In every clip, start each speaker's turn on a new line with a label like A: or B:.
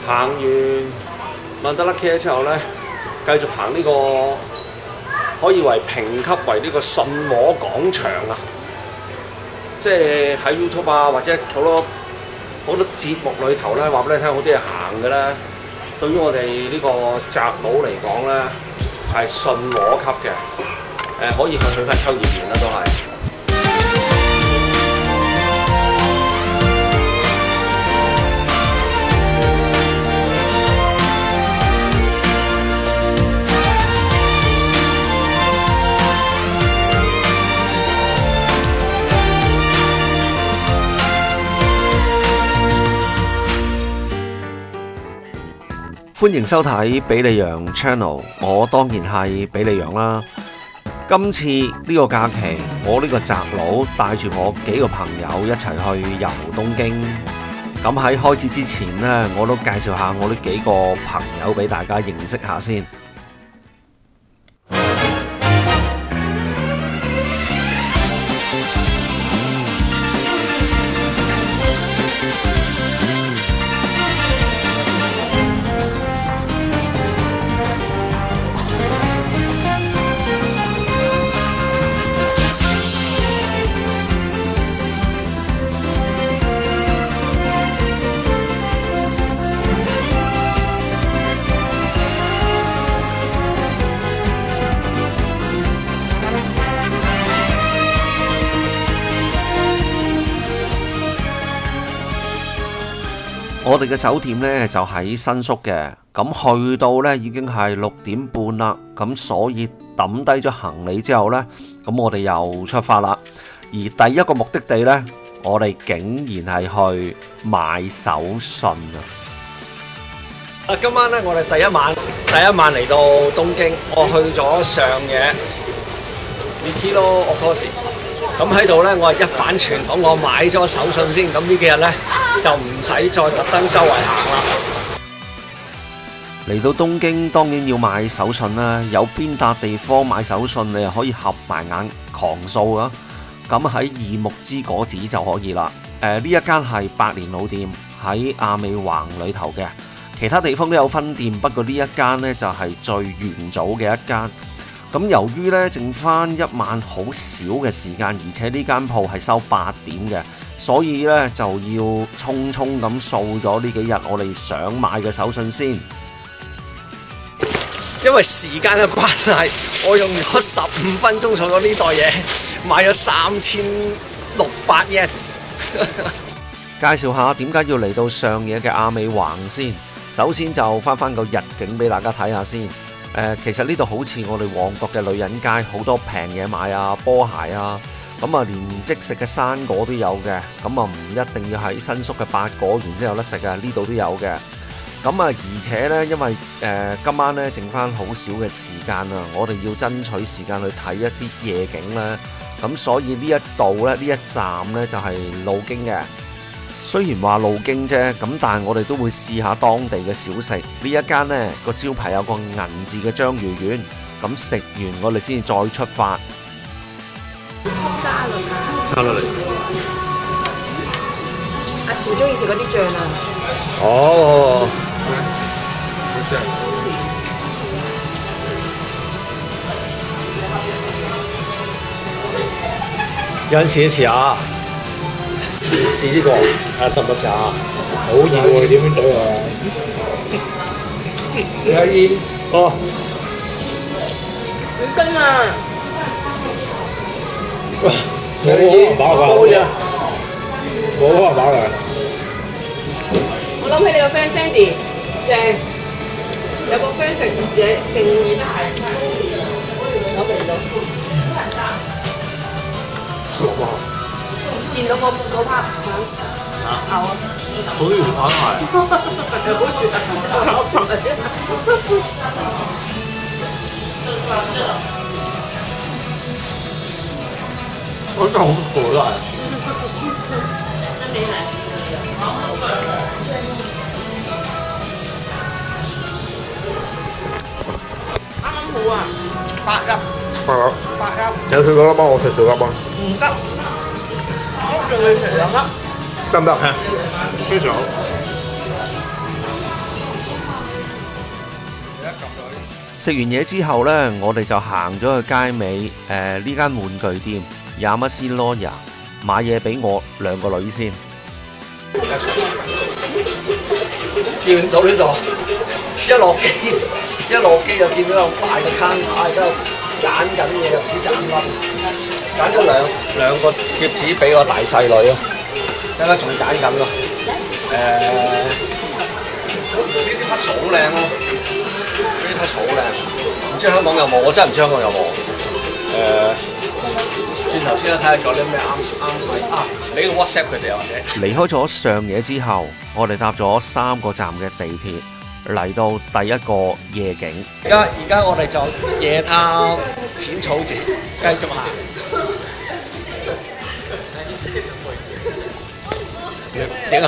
A: 行完曼德勒茄之後咧，繼續行呢個可以為評級為呢個信和廣場啊！即係喺 YouTube 啊，或者好多節目裏頭咧，話俾你聽好啲嘢行嘅咧，對於我哋呢個宅佬嚟講咧，係信和級嘅，可以去翻秋葉原啦，都係。歡迎收睇比利羊 Channel， 我當然係比利羊啦。今次呢個假期，我呢個宅佬帶住我幾個朋友一齊去遊東京。咁喺開始之前呢，我都介紹下我呢幾個朋友俾大家認識下先。我哋嘅酒店呢就喺新宿嘅，咁去到呢已經係6點半啦，咁所以抌低咗行李之後呢，咁我哋又出發啦。而第一個目的地呢，我哋竟然係去買手信啊！今晚呢，我哋第一晚嚟到東京，我去咗上野 Mikiro Okoshi。咁喺度呢，我係一反傳統，我買咗手信先。咁呢幾日呢，就唔使再特登周圍行啦。嚟到東京當然要買手信啦，有邊笪地方買手信你又可以合埋眼狂掃啊！咁喺二木之果子就可以啦。呢一間係百年老店，喺亞美橫裏頭嘅，其他地方都有分店，不過呢一間呢，就係最元祖嘅一間。咁由於咧剩翻一晚好少嘅時間，而且呢間鋪係收8點嘅，所以咧就要匆匆咁掃咗呢幾日我哋想買嘅手信先。因為時間嘅關係，我用咗15分鐘掃咗呢袋嘢，買咗3600 yen。介紹下點解要嚟到上野嘅亞美橫先。首先就翻個日景俾大家睇下先。其實呢度好似我哋旺角嘅女人街，好多平嘢買啊，波鞋啊，咁啊連即食嘅生果都有嘅，咁啊唔一定要喺新宿嘅八果園先有得食啊，呢度都有嘅。咁啊而且呢，因為今晚呢剩翻好少嘅時間啊，我哋要爭取時間去睇一啲夜景啦，咁所以呢一度呢，呢一站呢就係路經嘅。雖然話路經啫，咁但係我哋都會試下當地嘅小食。呢一間呢個招牌有個銀字嘅章魚丸，咁食完我哋先至再出發。沙律嚟。
B: 阿慈中意食嗰啲醬啊。
A: 哦。有陣試一試啊！試呢個，得唔得試下？好熱喎，你點樣對啊？你睇煙。哦。
B: 五斤啊！
A: 喂，冇可能飽㗎。冇可能飽㗎。
B: 我諗起你個 friend Sandy，正。有個 friend 食嘢勁熱，我食唔到。見到嗰 part 想嘔啊！
A: 好熱啊！係。我真係好攰啊！啱啱好啊，8粒。8粒。有食過粒嗎？我食咗粒嗎？唔得。我仲要食2粒。得唔得？係。非常好。食完嘢之後呢，我哋就行咗去街尾呢間玩具店 Yamashita 買嘢俾我兩個女先。見到呢度，一落機就見到有大嘅攤牌，喺度揀緊嘢，又唔知揀乜，揀咗兩個貼紙俾個大細女咯，而家仲揀緊咯。呢啲匹數好靚咯，呢匹數好靚，唔知香港有冇？我真係唔知香港有冇。轉頭先睇下仲有啲咩啱使啊！俾個 WhatsApp 佢哋或者。離開咗上野之後，我哋搭咗3個站嘅地鐵嚟到第一個夜景。而家我哋就夜探淺草寺，繼續行。影後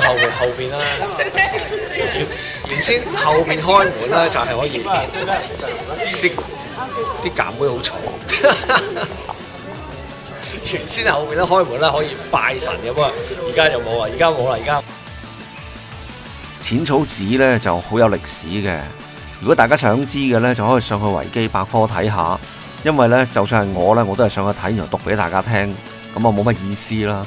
A: 邊啦，原先後邊開門咧就係可以啲鑑妹好嘈。原先後邊咧開門咧可以拜神嘅，不過而家就冇啊！而家冇啦，而家。淺草寺咧就好有歷史嘅，如果大家想知嘅咧，就可以上去維基百科睇下，因為咧就算係我咧，我都係上去睇然後讀俾大家聽，咁啊冇乜意思啦。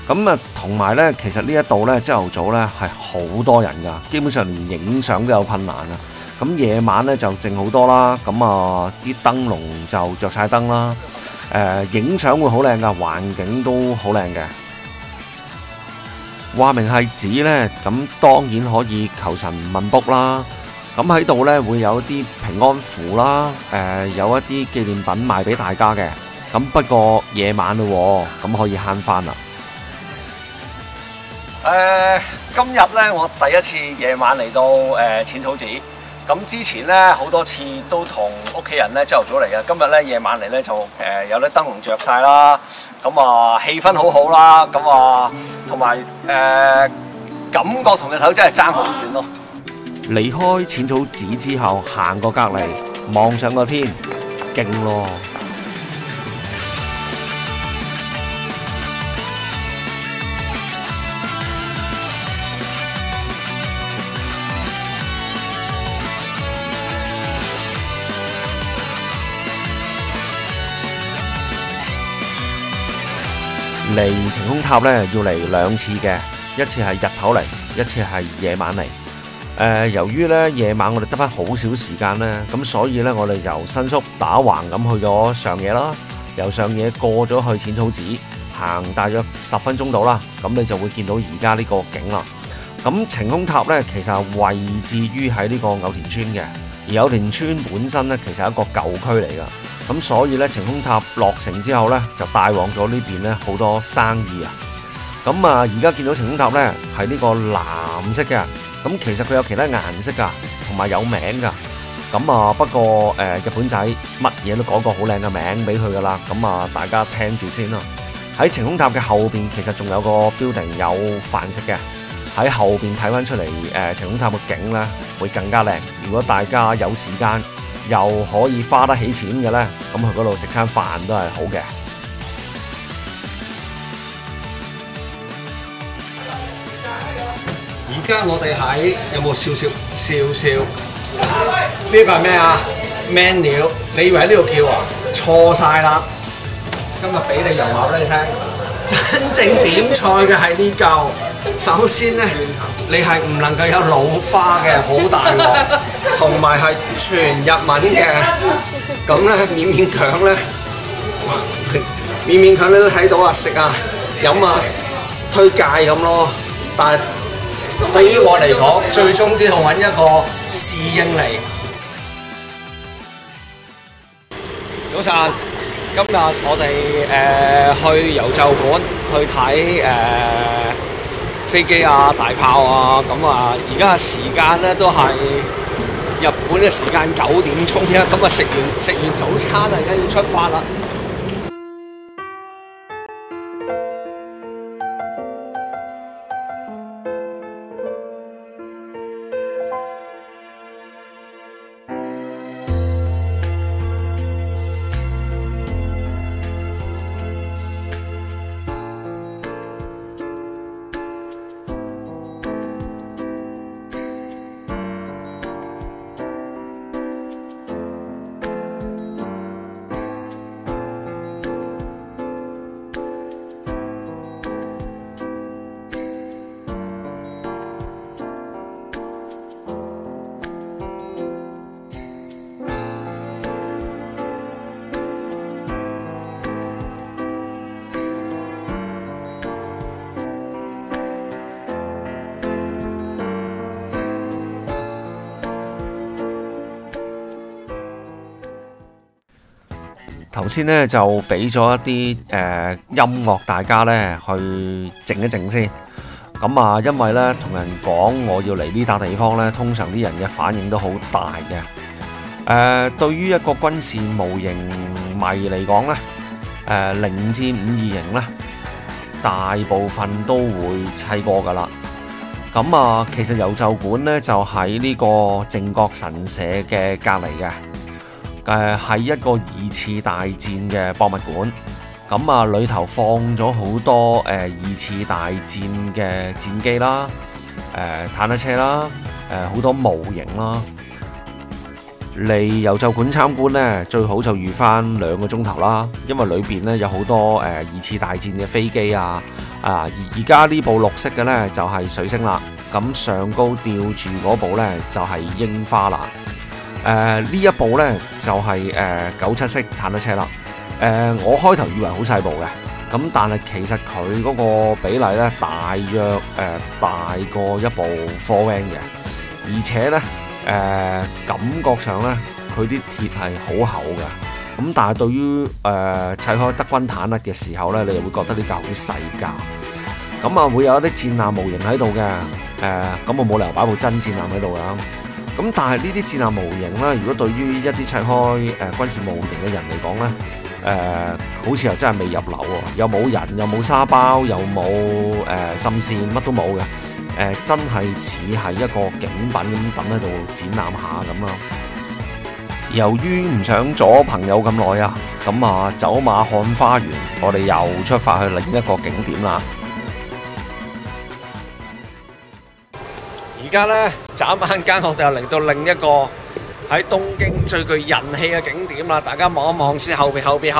A: 咁啊，同埋咧，其實呢一度咧，朝頭早咧係好多人㗎，基本上連影相都有困難啊。咁夜晚咧就靜好多啦，咁啊啲燈籠就着晒燈啦，影相會好靚㗎，環境都好靚嘅。話明係寺咧，咁當然可以求神問卜啦。咁喺度咧會有啲平安符啦，有一啲紀念品賣俾大家嘅。咁不過夜晚咯，咁可以慳返啦。今日咧我第一次夜晚嚟到淺草寺，咁之前咧好多次都同屋企人咧朝頭早嚟嘅，今日咧夜晚嚟咧就有啲燈籠着晒啦，咁啊氣氛好好啦，咁啊同埋感覺同日頭真係爭好遠咯。離開淺草寺之後，行過隔離，望上個天，勁咯！嚟晴空塔咧要嚟2次嘅，一次係日頭嚟，一次係夜晚嚟。由於咧夜晚我哋得返好少時間咧，咁所以咧我哋由新宿打橫咁去咗上野啦，由上野過咗去淺草寺，行大約10分鐘到啦，咁你就會見到而家呢個景啦。咁晴空塔咧其實係位置於喺呢個偶田村嘅，而偶田村本身咧其實係一個舊區嚟㗎。咁所以咧，晴空塔落成之後咧，就帶旺咗呢邊咧好多生意啊！咁啊，而家見到晴空塔咧係呢個藍色嘅，咁其實佢有其他顏色㗎，同埋有名㗎。咁啊，不過日本仔乜嘢都講個好靚嘅名俾佢㗎啦。咁啊，大家聽住先啦。喺晴空塔嘅後邊，其實仲有個 building 有飯食嘅。喺後邊睇翻出嚟，晴空塔嘅景咧會更加靚。如果大家有時間，又可以花得起錢嘅呢，咁去嗰度食餐飯都係好嘅。而家我哋喺有冇笑？呢個係咩啊 ？menu， 你以為喺呢度叫啊？錯晒啦！今日俾你油話俾你聽，真正點菜嘅係呢嚿。首先呢，你係唔能夠有老花嘅，好大鑊，同埋係全日文嘅，咁咧勉強咧，勉強你都睇到啊，食啊飲啊推介咁咯。但係對於我嚟講，最終都要揾一個侍應嚟。早晨，今日我哋去遊就館去睇飛機啊、大炮啊，咁啊，而家嘅時間咧都係日本嘅時間9點鐘啫，咁啊食完早餐啊，而家要出發啦。頭先呢就俾咗一啲音樂大家呢去靜一靜先。咁啊，因為呢同人講我要嚟呢笪地方呢，通常啲人嘅反應都好大嘅。對於一個軍事模型迷嚟講呢，0戰520呢，大部分都會砌過噶啦。咁啊，其實郵就館呢就喺呢個靖國神社嘅隔離嘅，係一個2次大戰嘅博物館。咁啊，裏頭放咗好多2次大戰嘅戰機啦、坦克車啦、好多模型啦。嚟郵就館參觀呢，最好就預翻2個鐘頭啦，因為裏邊呢有好多2次大戰嘅飛機啊。而家呢部綠色嘅呢，就係水星啦，咁上高吊住嗰部呢，就係櫻花啦。呢一部呢，就係97式坦克車啦。我開頭以為好細部嘅，咁但係其實佢嗰個比例呢，大約大過一部 4van 嘅，而且呢，感覺上呢，佢啲鐵係好厚嘅。咁但係對於砌開德軍坦克嘅時候呢，你又會覺得呢架好細架。咁啊，會有一啲戰艦模型喺度嘅，咁我冇理由擺部真戰艦喺度噶。咁但係呢啲戰艦模型呢，如果對於一啲砌開軍事模型嘅人嚟講呢，好似又真係未入流喎，又冇人，又冇沙包，又冇滲線，乜都冇嘅。真係似係一個景品咁等喺度展覽下咁咯。由於唔想阻朋友咁耐啊，咁啊走馬看花園，我哋又出發去另一個景點啦。而家呢，眨眼間我哋又嚟到另一個喺東京最具人氣嘅景點啦。大家望一望先，後邊嗰啲。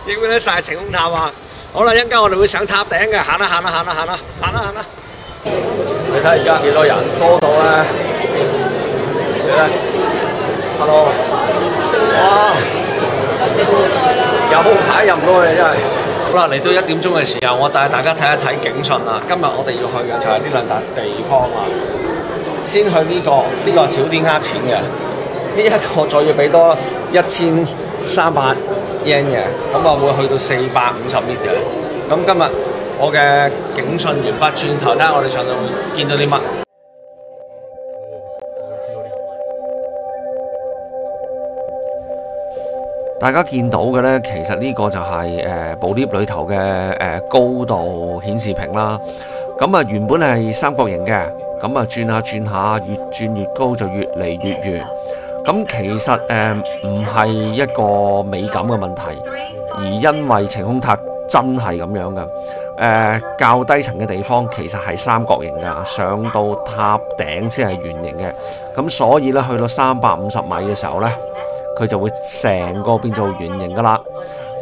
A: 影唔影得晒晴空塔啊？好啦，一陣間我哋會上塔頂嘅，行啦！你睇而家幾多人，多到咧，Hello， 哇，有排入唔到去真係。好啦，嚟到1點鐘嘅時候，我帶大家睇一睇警訊啦。今日我哋要去嘅就係呢兩笪地方啊。先去呢個少啲呃錢嘅，呢一個再要俾多1300 yen 嘅，咁啊會去到450 米嘅。咁今日我嘅警訊完畢，轉頭睇下我哋上到會見到啲乜。大家見到嘅呢，其實呢個就係部 lift 裏頭嘅高度顯示屏啦。咁啊原本係三角形嘅，咁啊轉下，越轉越高就越嚟越圓。咁其實唔係一個美感嘅問題，而因為晴空塔真係咁樣嘅。較低層嘅地方其實係三角形㗎，上到塔頂先係圓形嘅。咁所以咧去到350米嘅時候咧，佢就會成個變做圓形㗎啦。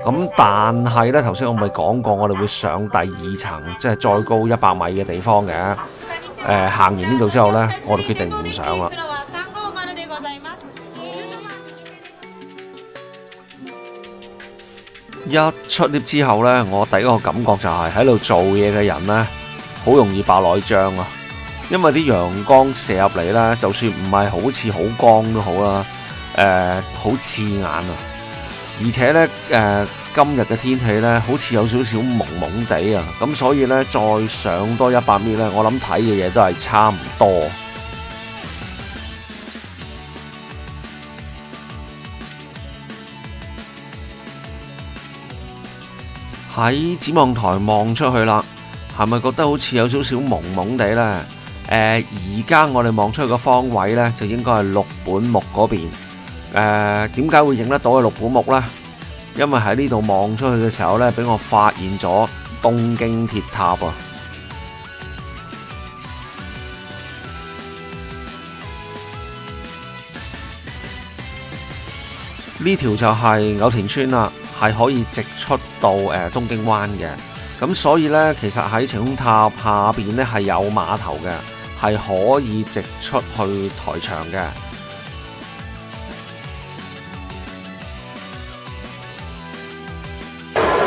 A: 咁但係咧頭先我咪講過，我哋會上第2層，即係再高100米嘅地方嘅。行完呢度之後咧，我哋決定唔上啦。一出 lift 之後呢，我第一個感覺就係喺度做嘢嘅人呢，好容易白內障啊！因為啲陽光射入嚟呢，就算唔係好似好光都好啦，好刺眼啊！而且呢，今日嘅天氣呢，好似有少少蒙蒙地啊，咁所以呢，再上多100米呢，我諗睇嘅嘢都係差唔多。喺展望台望出去啦，係咪覺得好似有少少蒙蒙地呢？而家我哋望出去個方位呢，就應該係六本木嗰邊。點解會影得到嘅六本木呢？因為喺呢度望出去嘅時候呢，俾我發現咗東京鐵塔啊！呢條就係柳田村啦。係可以直出到東京灣嘅，咁所以呢，其實喺晴空塔下邊呢係有碼頭嘅，係可以直出去台場嘅。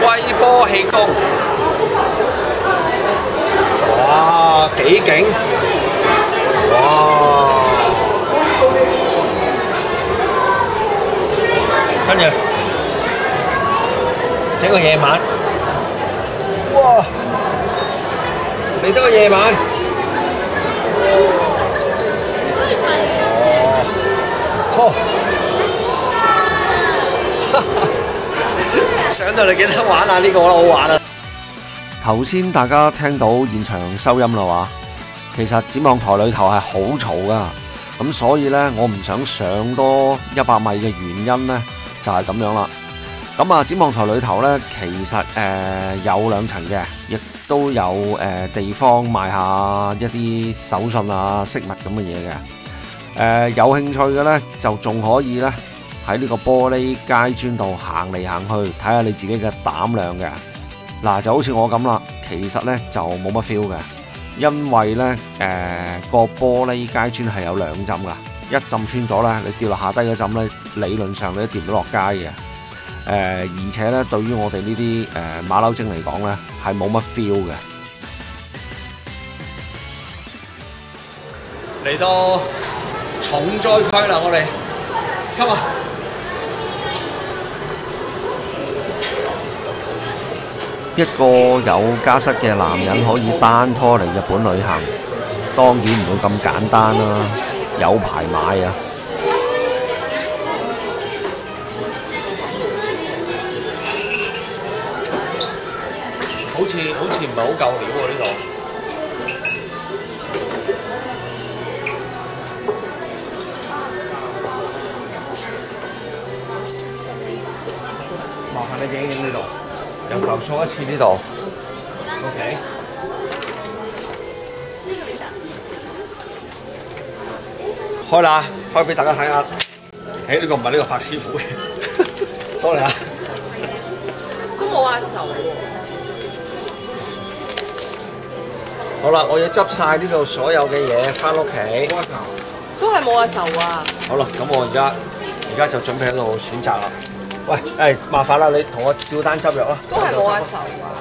A: 龜波氣功，哇幾勁！哇！跟住整個夜晚，哇！嚟得個夜晚，哦，上到嚟記得玩下呢個啦，好玩啊！頭先大家聽到現場收音啦話，其實展望台裏頭係好嘈噶，咁所以呢，我唔想上多100米嘅原因呢，就係咁樣啦。咁啊，展望台裏頭呢，其實有2層嘅，亦都有地方賣下一啲手信啊、飾物咁嘅嘢嘅。有興趣嘅呢，就仲可以呢，喺呢個玻璃街磚度行嚟行去，睇下你自己嘅膽量嘅。嗱，就好似我咁啦，其實呢就冇乜 feel 嘅，因為呢個玻璃街磚係有2浸噶，一浸穿咗呢，你跌落下低嗰浸呢，理論上你都跌唔到落街嘅。而且呢，對於我哋呢啲馬騮精嚟講呢，係冇乜 feel 嘅。嚟到重災區啦，我哋今日一個有家室嘅男人可以單拖嚟日本旅行，當然唔會咁簡單啦，有排買啊！好似唔係好夠料喎呢度。麻煩你影呢度，又投訴一次呢度。OK。開啦，開俾大家睇下。呢個唔係呢個拍師傅嘅，sorry 啊。
B: 都冇阿愁喎。
A: 好啦，我要執晒呢度所有嘅嘢翻屋企。
B: 都係冇阿愁啊！
A: 好啦，咁我而家就準備喺度選擇啦。喂，麻煩啦，你同我照單執藥啦。
B: 都係冇阿愁啊！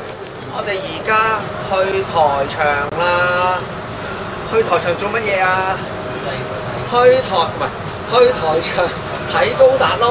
A: 我哋而家去台場啦。去台場做乜嘢啊？去台場睇高達咯。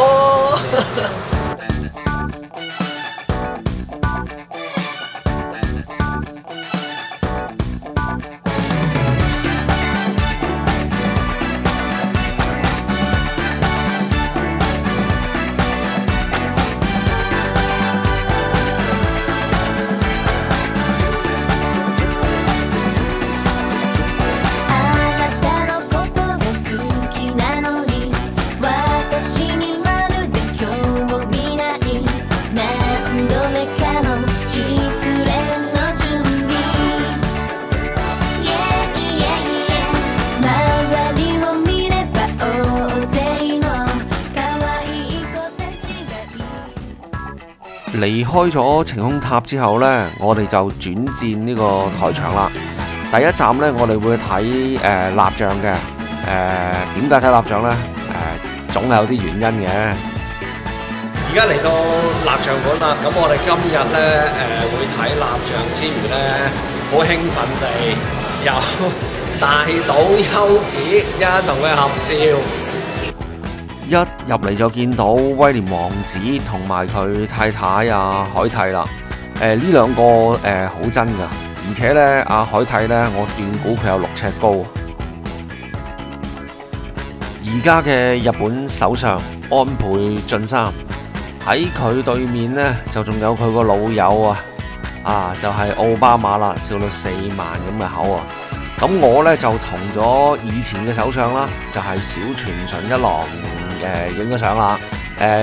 A: 離開咗晴空塔之後呢，我哋就轉戰呢個台場啦。第一站呢，我哋會睇蠟像嘅。點解睇蠟像呢？總係有啲原因嘅。而家嚟到蠟像館啦，咁我哋今日呢會睇蠟像之餘呢，好興奮地有大島優子一同佢合照。一入嚟就見到威廉王子同埋佢太太啊海蒂啦，呢兩個好真㗎，而且呢，阿海蒂呢，我斷估佢有6尺高。而家嘅日本首相安倍晉三喺佢對面呢，就仲有佢個老友就係奧巴馬啦，笑到4萬咁嘅口啊！咁我呢，就同咗以前嘅首相啦，就係小泉純一郎影咗相啦，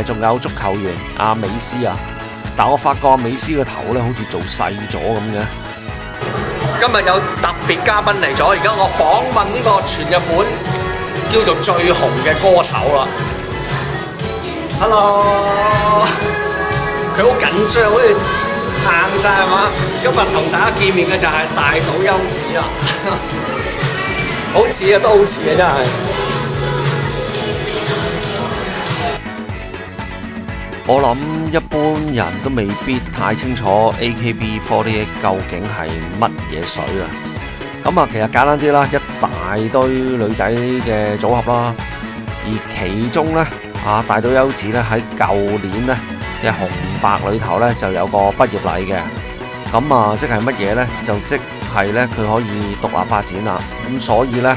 A: 仲有足球員阿美斯啊，但我發覺阿美斯個頭咧好似做細咗咁嘅。今日有特別嘉賓嚟咗，而家我訪問呢個全日本叫做最紅嘅歌手啦。Hello， 佢好緊張，好似行晒係嘛？今日同大家見面嘅就係大島優子啦，好似啊，都好似啊，真係。我諗一般人都未必太清楚 AKB48 究竟係乜嘢水啊！咁啊，其實簡單啲啦，一大堆女仔嘅組合啦，而其中呢，大島優子咧喺舊年咧嘅紅白裏頭咧就有個畢業禮嘅，咁即係乜嘢呢？就即係咧佢可以獨立發展啦，咁所以呢，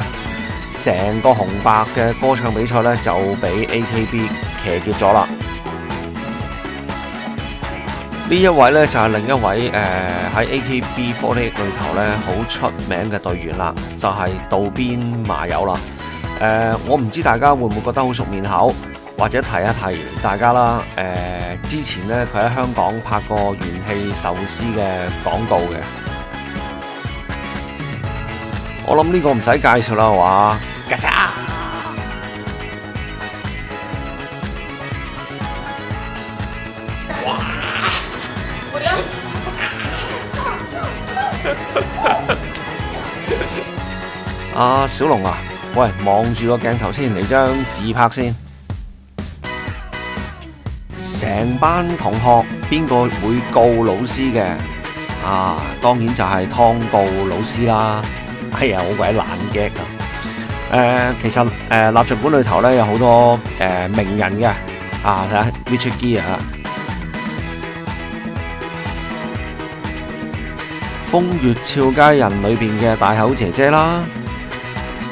A: 成個紅白嘅歌唱比賽咧就俾 AKB 騎劫咗啦。呢一位呢，就係另一位喺AKB48裏頭呢好出名嘅隊員啦，就係渡邊麻友啦。我唔知大家會唔會覺得好熟面口，或者提一提大家啦。之前呢，佢喺香港拍過元氣壽司嘅廣告嘅，我諗呢個唔使介紹啦，係嘛？嘎喳！阿小龍啊，喂，望住個鏡頭先嚟張自拍先。成班同學邊個會告老師嘅？當然就係湯告老師啦。哎呀，好鬼爛 gag 啊！其實蠟像館裏頭咧有好多名人嘅，睇下 Richard Gere 啊，風月俏佳人裏邊嘅大口姐姐啦。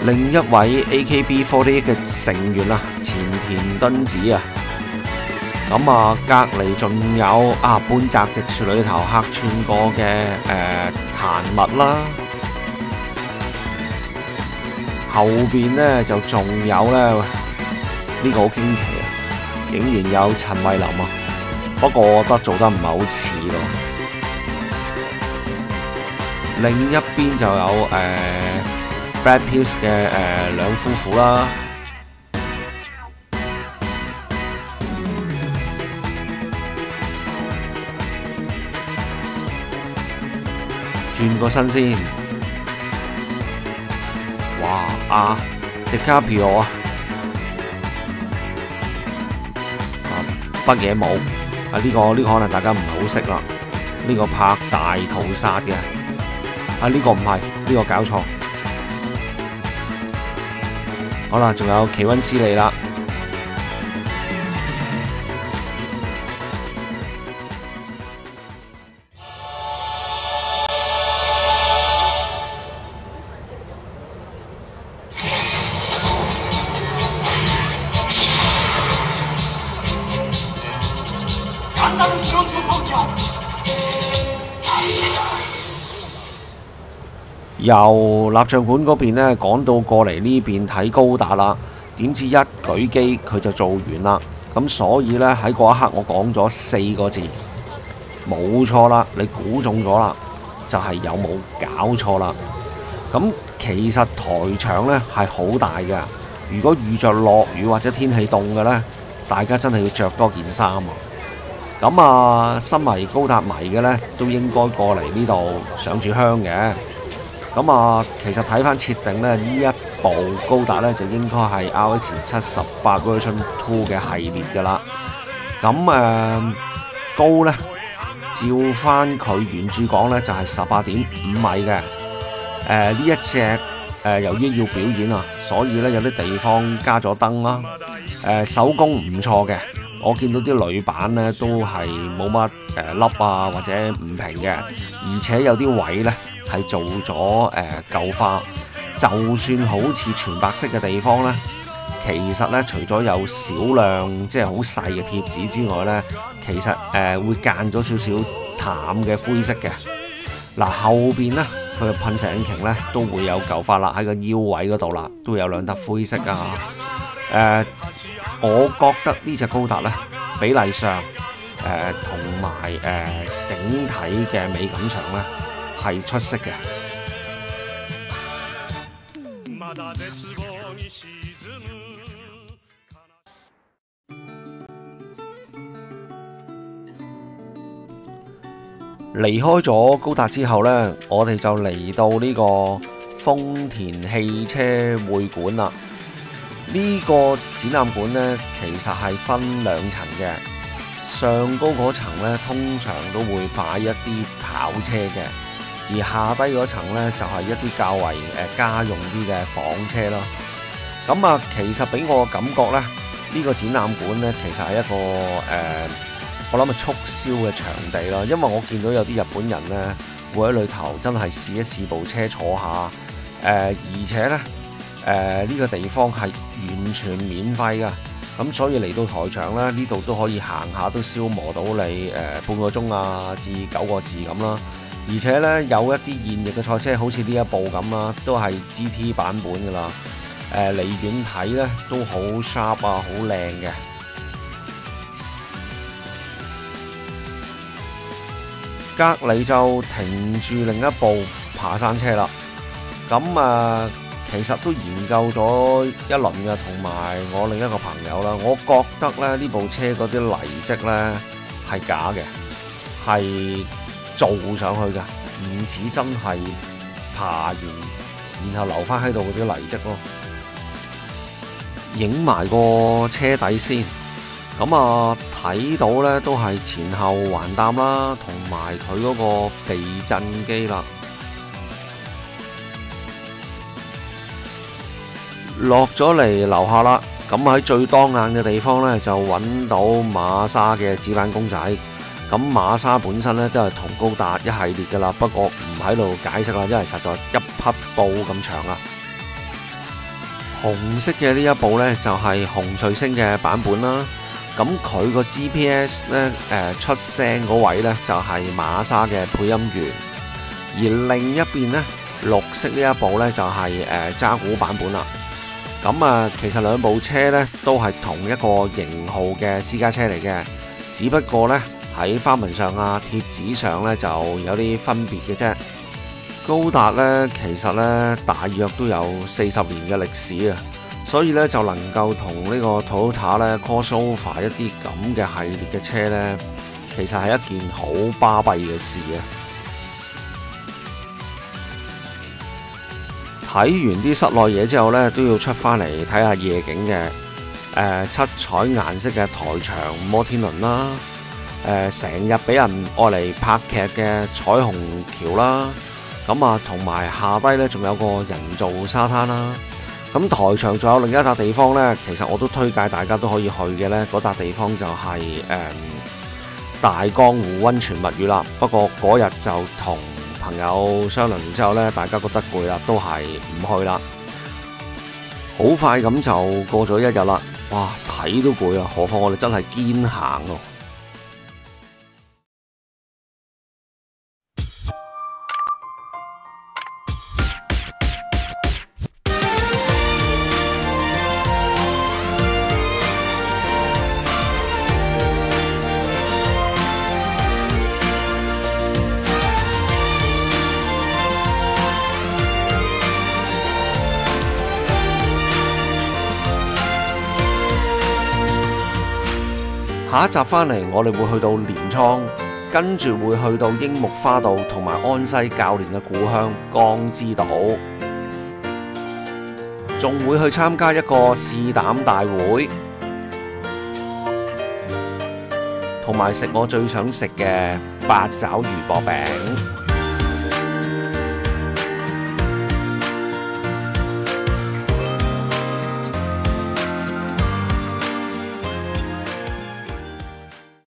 A: 另一位 AKB48 嘅成員啊，前田敦子啊，咁隔離仲有半澤直樹裏頭客串過嘅檀蜜啦，後邊呢就仲有咧呢個好驚奇啊，竟然有陳慧琳啊，不過我覺得做得唔係好似咯。另一邊就有Brad Pitt 嘅兩夫婦啦，轉個身先，哇！DiCaprio 北野武呢個可能大家唔係好識啦，呢個拍大屠殺嘅，呢個唔係，呢個搞錯。好啦，仲有奇溫斯利啦。由蠟像館嗰邊呢趕到過嚟呢邊睇高達啦，點知一舉機佢就做完啦，咁所以呢，喺嗰一刻我講咗4個字，冇錯啦，你估中咗啦，就係有冇搞錯啦。咁其實台場呢係好大嘅，如果遇着落雨或者天氣凍嘅呢，大家真係要着多件衫啊。咁身為高達迷嘅呢，都應該過嚟呢度上住香嘅。咁其實睇翻設定咧，呢一部高達咧就應該係 RX-78 Version 2嘅系列㗎啦。咁高咧，照翻佢原著講咧就係18.5米嘅。呢一隻由於要表演啊，所以咧有啲地方加咗燈啦。手工唔錯嘅，我見到啲鋁板咧都係冇乜凹或者唔平嘅，而且有啲位咧係做咗舊化，就算好似全白色嘅地方呢，其實呢，除咗有少量即係好細嘅貼紙之外呢，其實會間咗少少淡嘅灰色嘅。後邊呢，佢嘅噴射引擎呢都會有舊化啦，喺個腰位嗰度啦，都有兩笪灰色啊。我覺得呢隻高達呢，比例上同埋整體嘅美感上呢，係出色嘅。離開咗高達之後呢，我哋就嚟到呢個豐田汽車會館啦。呢個展覽館呢，其實係分2層嘅。上高嗰層呢，通常都會擺一啲跑車嘅，而下低嗰層呢，就係一啲較為家用啲嘅房車咯。咁其實俾我嘅感覺呢，呢個展覽館呢，其實係一個我諗係促銷嘅場地啦，因為我見到有啲日本人呢會喺裏頭真係試一試部車坐下，而且呢，呢個地方係完全免費㗎，咁所以嚟到台場呢，呢度都可以行下，都消磨到你半個鐘啊至9個字咁啦。而且呢，有一啲現役嘅賽車，好似呢一部咁啦，都係 GT 版本㗎啦。離遠睇呢都好 sharp 啊，好靚嘅。隔離就停住另一部爬山車啦。咁其實都研究咗一輪嘅，同埋我另一個朋友啦。我覺得咧呢部車嗰啲泥跡呢係假嘅，係做上去嘅，唔似真係爬完然後留翻喺度嗰啲泥跡咯。影埋個車底先，咁睇到呢都係前後環擔啦，同埋佢嗰個避震機啦。落咗嚟樓下啦，咁喺最當眼嘅地方呢，就揾到馬莎嘅紙板公仔。咁馬莎本身呢，都係同高達一系列㗎啦，不過唔喺度解釋啦，因為實在一匹布咁長啊。紅色嘅呢一部呢，就係紅彗星嘅版本啦。咁佢個 GPS 呢，出聲嗰位呢，就係馬莎嘅配音員，而另一邊呢，綠色呢一部呢，就係渣古版本啦。咁其實兩部車呢，都係同一個型號嘅私家車嚟嘅，只不過呢，喺花紋上啊、貼紙上呢，就有啲分別嘅啫。高達呢，其實呢，大約都有40年嘅歷史啊，所以呢，就能夠同呢個 Toyota 呢 crossover 一啲咁嘅系列嘅車呢，其實係一件好巴閉嘅事啊！睇完啲室內嘢之後呢，都要出返嚟睇下夜景嘅。七彩顏色嘅台場摩天輪啦，成日俾人愛嚟拍劇嘅彩虹橋啦。咁同埋下低呢，仲有個人造沙灘啦。咁台場仲有另一笪地方呢，其實我都推介大家都可以去嘅呢。嗰笪地方就係大江湖溫泉蜜月啦。不過嗰日就同朋友商量完之後呢，大家覺得攰啦，都係唔去啦。好快咁就過咗一日啦，哇！睇都攰啊，何況我哋真係堅行喎。下一集返嚟，我哋會去到鎌倉，跟住會去到櫻木花道同埋安西教練嘅故鄉江之島，仲會去參加一個試膽大會，同埋食我最想食嘅八爪魚薄餅。